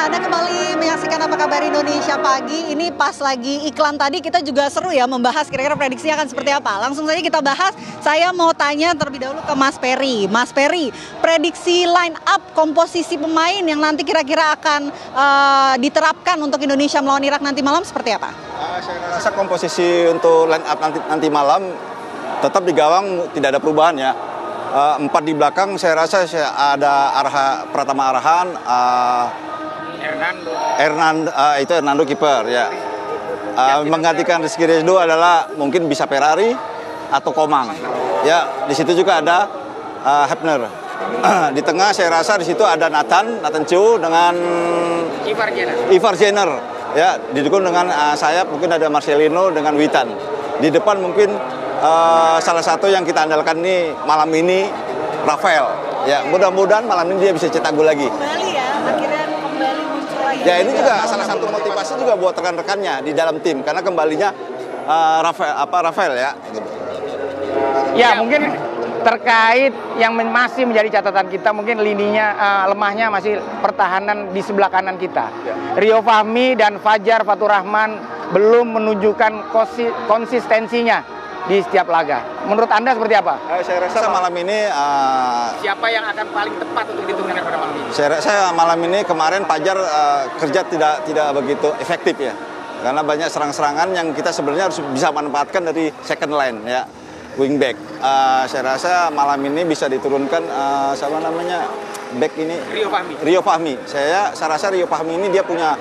Anda kembali menyaksikan Apa Kabar Indonesia Pagi. Ini pas lagi iklan tadi kita juga seru ya membahas kira-kira prediksinya akan seperti apa. Langsung saja kita bahas. Saya mau tanya terlebih dahulu ke Mas Peri. Mas Peri, prediksi line up komposisi pemain yang nanti kira-kira akan diterapkan untuk Indonesia melawan Irak nanti malam seperti apa? Saya rasa komposisi untuk line up nanti malam tetap di gawang tidak ada perubahan ya. 4 di belakang saya rasa ada Pratama Arhan, Hernando kiper ya. Menggantikan Rizky Ridho adalah mungkin bisa Ferrari atau Komang. Ya, di situ juga ada Hepner. Di tengah saya rasa di situ ada Nathan Chu dengan Ivar Jenner. Ya, didukung dengan sayap mungkin ada Marcelino dengan Witan. Di depan mungkin salah satu yang kita andalkan nih malam ini Rafael. Ya, mudah-mudahan malam ini dia bisa cetak gol lagi. Kembali ya, akhirnya kembali muncul lagi. Ya, ini juga salah satu motivasi juga buat rekan-rekannya di dalam tim karena kembalinya Rafael ya. Ya, mungkin terkait yang masih menjadi catatan kita, mungkin lininya lemahnya masih pertahanan di sebelah kanan kita. Rio Fahmi dan Fajar Fatur Rahman belum menunjukkan konsistensinya di setiap laga. Menurut Anda seperti apa? Saya rasa malam ini siapa yang akan paling tepat untuk diturunkan pada malam ini? Saya rasa malam ini kemarin Fajar kerja tidak begitu efektif ya. Karena banyak serang-serangan yang kita sebenarnya harus bisa manfaatkan dari second line ya. Wingback. Saya rasa malam ini bisa diturunkan siapa namanya? Back ini Rio Fahmi. Saya rasa Rio Fahmi ini dia punya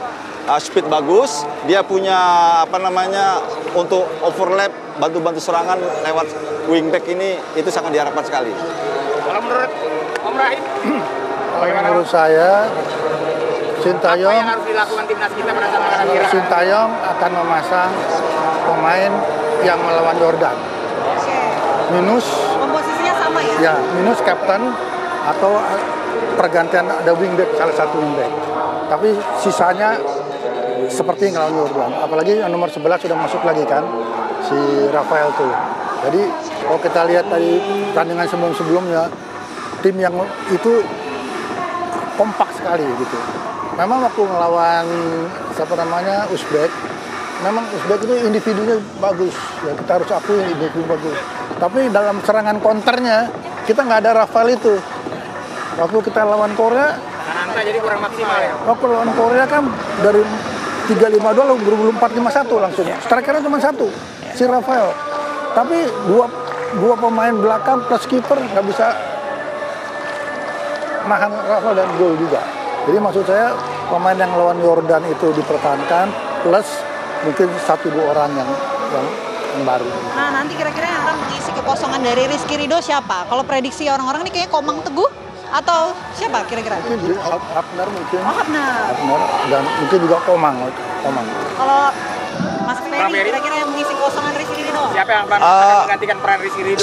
speed bagus, dia punya untuk overlap, bantu-bantu serangan lewat wingback ini itu sangat diharapkan sekali. Kalau menurut Om Rahim, menurut saya Sintayong, apa yang harus dilakukan timnas kita pada saat melawan Irak? Sintayong akan memasang pemain yang melawan Jordan. Minus Komposisinya sama ya? Ya, minus kapten atau pergantian ada wingback, salah satu wingback. Tapi sisanya seperti yang ngelawan Jordan. Apalagi yang nomor 11 sudah masuk lagi kan, si Rafael tuh. Jadi kalau kita lihat dari pertandingan sebelum-sebelumnya, tim yang itu kompak sekali gitu. Memang waktu ngelawan Uzbek, memang Uzbek itu individunya bagus. Ya kita harus akui individu bagus. Tapi dalam serangan counternya kita nggak ada Rafael itu. Waktu kita lawan Korea, jadi kurang maksimal ya. Waktu lawan Korea kan dari 3-5-2 lalu berubah 4-5-1 langsung. Strikernya cuma satu, si Rafael. Tapi dua pemain belakang plus kiper nggak bisa nahan Rafael dan gol juga. Jadi maksud saya pemain yang lawan Jordan itu dipertahankan plus mungkin 1-2 orang yang baru. Nah, nanti kira-kira yang akan mengisi kekosongan dari Rizky Ridho siapa? Kalau prediksi orang-orang ini kayaknya Komang Teguh atau siapa kira-kira? Mungkin Hapner mungkin. Oh, Hapner dan mungkin juga Komang. Kalau Mas Peri kira-kira yang mengisi kekosongan Rizky Ridho? Siapa yang akan menggantikan peran Rizky Ridho?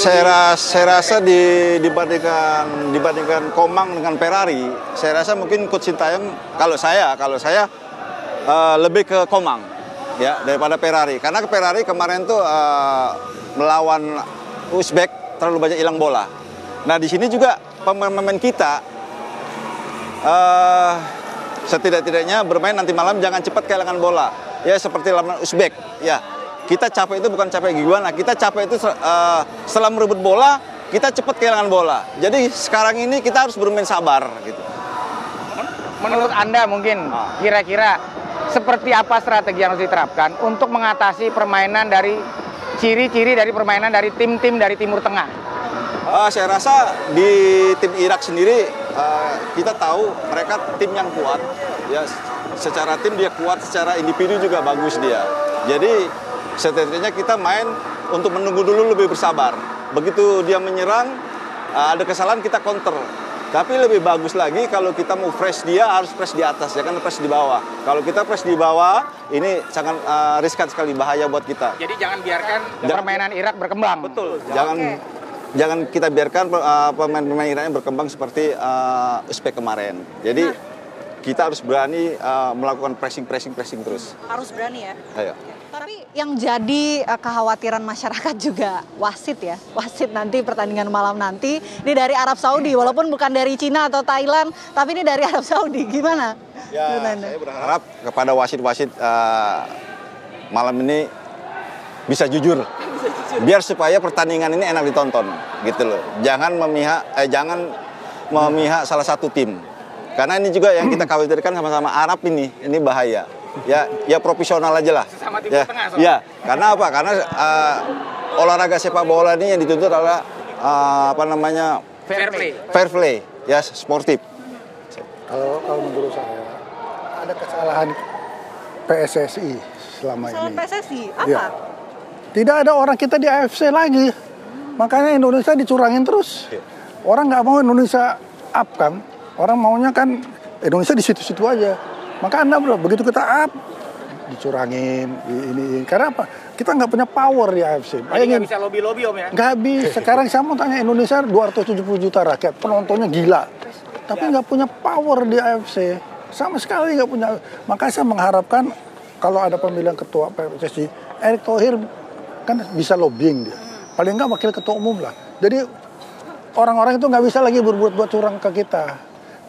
Saya rasa dibandingkan Komang dengan Ferrari, saya rasa mungkin Coach Sintayong kalau saya lebih ke Komang ya daripada Ferrari. Karena Ferrari kemarin tuh melawan Uzbek terlalu banyak hilang bola. Nah, di sini juga pemain kita setidak-tidaknya bermain nanti malam jangan cepat kehilangan bola. Ya seperti lawan Uzbek. Ya, kita capek itu bukan capek gimana, kita capek itu setelah merebut bola, kita cepat kehilangan bola. Jadi sekarang ini kita harus bermain sabar gitu. Menurut Anda mungkin kira-kira seperti apa strategi yang harus diterapkan untuk mengatasi permainan dari ciri-ciri dari permainan dari tim-tim dari Timur Tengah? Saya rasa di tim Irak sendiri kita tahu mereka tim yang kuat ya, secara tim dia kuat, secara individu juga bagus dia. Jadi setidaknya kita main untuk menunggu dulu, lebih bersabar. Begitu dia menyerang ada kesalahan kita counter. Tapi lebih bagus lagi kalau kita mau press dia harus press di atas, jangan press di bawah. Kalau kita press di bawah ini sangat riskan sekali, bahaya buat kita. Jadi jangan biarkan permainan Irak berkembang. Betul. Jangan kita biarkan pemain-pemain Irak berkembang seperti Uzbek kemarin. Jadi kita harus berani melakukan pressing terus. Harus berani ya. Ayo. Tapi yang jadi kekhawatiran masyarakat juga wasit ya. Wasit nanti pertandingan malam nanti ini dari Arab Saudi, walaupun bukan dari Cina atau Thailand, tapi ini dari Arab Saudi. Gimana? Ya, saya berharap kepada wasit-wasit malam ini bisa jujur. Biar supaya pertandingan ini enak ditonton, gitu loh. Jangan memihak salah satu tim. Karena ini juga yang kita khawatirkan sama-sama Arab ini bahaya. Ya profesional aja lah. Sesama Timur Ya, Tengah, ya, karena apa? Karena olahraga sepak bola ini yang dituntut adalah fair play, ya sportif. Kalau menurut saya ada kesalahan PSSI selama Kesalahan ini. PSSI apa? Ya. Tidak ada orang kita di AFC lagi. Makanya Indonesia dicurangin terus. Orang nggak mau Indonesia up kan. Orang maunya kan Indonesia di situ-situ aja. Maka Anda begitu kita up, dicurangin, ini. Karena apa? Kita nggak punya power di AFC. Bayangin. Nggak bisa lobby-lobby Om ya? Nggak bisa. Sekarang saya mau tanya, Indonesia 270 juta rakyat. Penontonnya gila. Tapi nggak punya power di AFC. Sama sekali nggak punya. Makanya saya mengharapkan kalau ada pemilihan ketua PSSI, Erick Thohir kan bisa lobbying dia. Paling nggak wakil ketua umum lah. Jadi orang-orang itu nggak bisa lagi berbuat curang ke kita.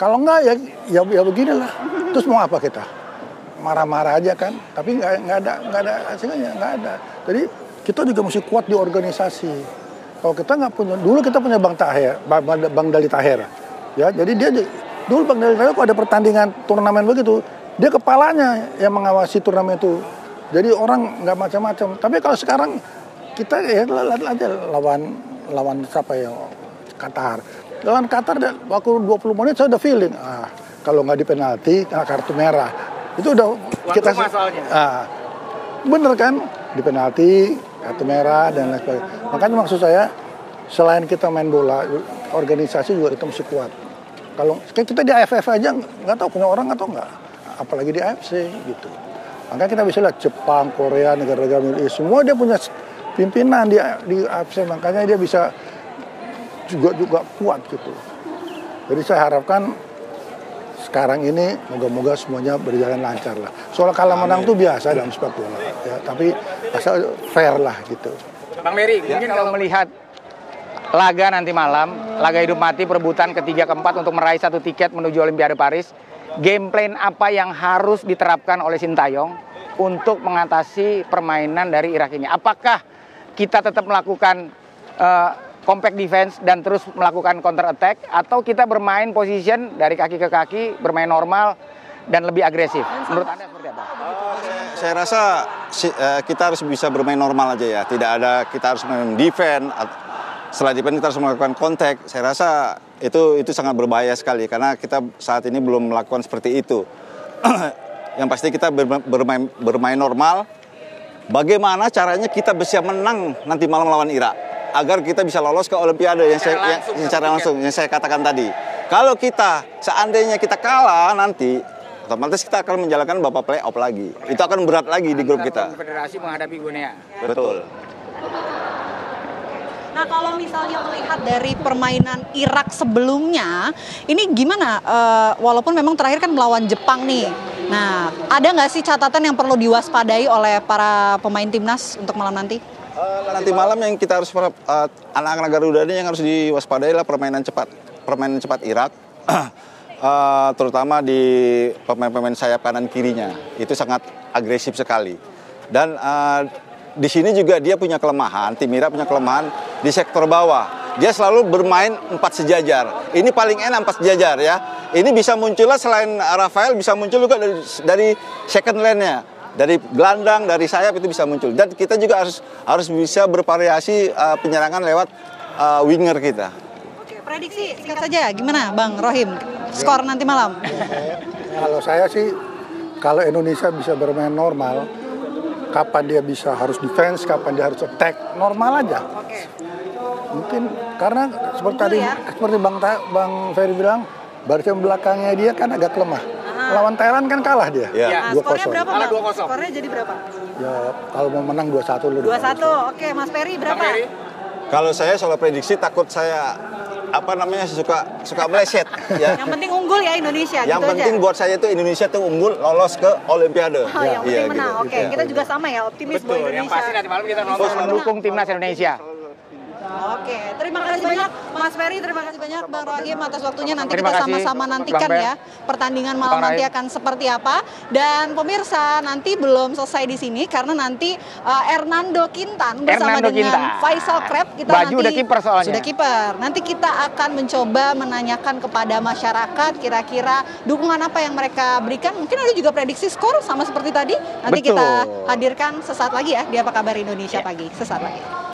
Kalau nggak ya beginilah. Terus mau apa kita? Marah-marah aja kan. Tapi nggak ada hasilnya, nggak ada. Jadi kita juga mesti kuat di organisasi. Kalau kita nggak punya, dulu kita punya Bang Dali Taher. Ya, jadi dia dulu Bang Dali Taher kalau ada pertandingan turnamen begitu, dia kepalanya yang mengawasi turnamen itu. Jadi orang nggak macam-macam. Tapi kalau sekarang kita ya lihat aja lawan siapa ya, Qatar. Lawan Qatar waktu 20 menit saya udah feeling. Kalau nggak di penalti kartu merah. Itu udah kita bener kan, di penalti kartu merah dan lain sebagainya. Makanya maksud saya selain kita main bola, organisasi juga kita mesti kuat. Kalau kita di AFF aja nggak tahu punya orang atau nggak, apalagi di AFC gitu. Makanya kita bisa lihat Jepang, Korea, negara-negara Middle East, semua dia punya pimpinan di AFC, makanya dia bisa juga kuat gitu. Jadi saya harapkan sekarang ini moga-moga semuanya berjalan lancar lah. Soal kalah menang tuh biasa dalam sepak bola, ya. Tapi asal fair lah gitu. Bang Mary, mungkin kalau melihat laga nanti malam, laga hidup mati perebutan ketiga keempat untuk meraih 1 tiket menuju Olimpiade Paris, game plan apa yang harus diterapkan oleh Sintayong untuk mengatasi permainan dari Irak ini? Apakah kita tetap melakukan compact defense dan terus melakukan counter attack, atau kita bermain position dari kaki ke kaki, bermain normal dan lebih agresif? Menurut Anda seperti apa? Saya rasa kita harus bisa bermain normal aja ya. Tidak ada kita harus main defense. Setelah defense kita harus melakukan kontak. Saya rasa itu sangat berbahaya sekali karena kita saat ini belum melakukan seperti itu. Yang pasti kita bermain normal. Bagaimana caranya kita bisa menang nanti malam lawan Irak agar kita bisa lolos ke Olimpiade yang saya katakan tadi. Kalau kita seandainya kita kalah nanti, otomatis kita akan menjalankan babak play-off lagi. Itu akan berat lagi di grup kita. Konfederasi menghadapi Guinea. Betul. Nah, kalau misalnya melihat dari permainan Irak sebelumnya, ini gimana? Walaupun memang terakhir kan melawan Jepang nih. Nah, ada nggak sih catatan yang perlu diwaspadai oleh para pemain timnas untuk malam nanti? Nanti malam yang kita harus anak-anak Garuda ini yang harus diwaspadai adalah permainan cepat Irak, terutama di pemain-pemain sayap kanan kirinya. Itu sangat agresif sekali. Dan di sini juga dia punya kelemahan, tim Irak punya kelemahan di sektor bawah. Dia selalu bermain 4 sejajar. Ini paling enak 4 sejajar ya. Ini bisa munculnya selain Rafael bisa muncul juga dari second line-nya. Dari gelandang, dari sayap itu bisa muncul. Dan kita juga harus bisa bervariasi penyerangan lewat winger kita. Oke, prediksi singkat saja gimana Bang Rohim? Skor nanti malam. Kalau saya sih, kalau Indonesia bisa bermain normal, kapan dia bisa harus defense, kapan dia harus attack, normal aja. Oke. Mungkin karena seperti tadi, seperti Bang Ferry bilang, barisan belakangnya dia kan agak lemah. Lawan Thailand kan kalah dia. Ya. 2-0. Skornya berapa, Bang? 2-0. Skornya jadi berapa? Ya, kalau mau menang 2-1 lu. 2-1. Oke, Mas Ferry berapa? Kalau saya soal prediksi takut saya suka meleset ya. Yang penting unggul ya Indonesia. Yang gitu penting aja. buat saya itu Indonesia tuh unggul lolos ke Olimpiade. Oh, yang penting menang. Gitu. Oke, kita juga sama ya, optimis buat Betul, Indonesia. yang pasti nanti malam kita nonton mendukung timnas Indonesia. Oke, terima kasih banyak Mas Ferry, terima kasih banyak Bang Rohim atas waktunya. Nanti Terima kita kasih, sama-sama nantikan Bang Ben. ya pertandingan malam Bang nanti Rahim. akan seperti apa. Dan pemirsa, nanti belum selesai di sini karena nanti Hernando Quintan bersama Hernando dengan Quintan. Faisal Kreb kita Baju nanti udah kiper soalnya. sudah kiper. Nanti kita akan mencoba menanyakan kepada masyarakat kira-kira dukungan apa yang mereka berikan. Mungkin ada juga prediksi skor sama seperti tadi. Nanti Betul. kita hadirkan sesaat lagi ya di Apa Kabar Indonesia Pagi. Sesaat lagi.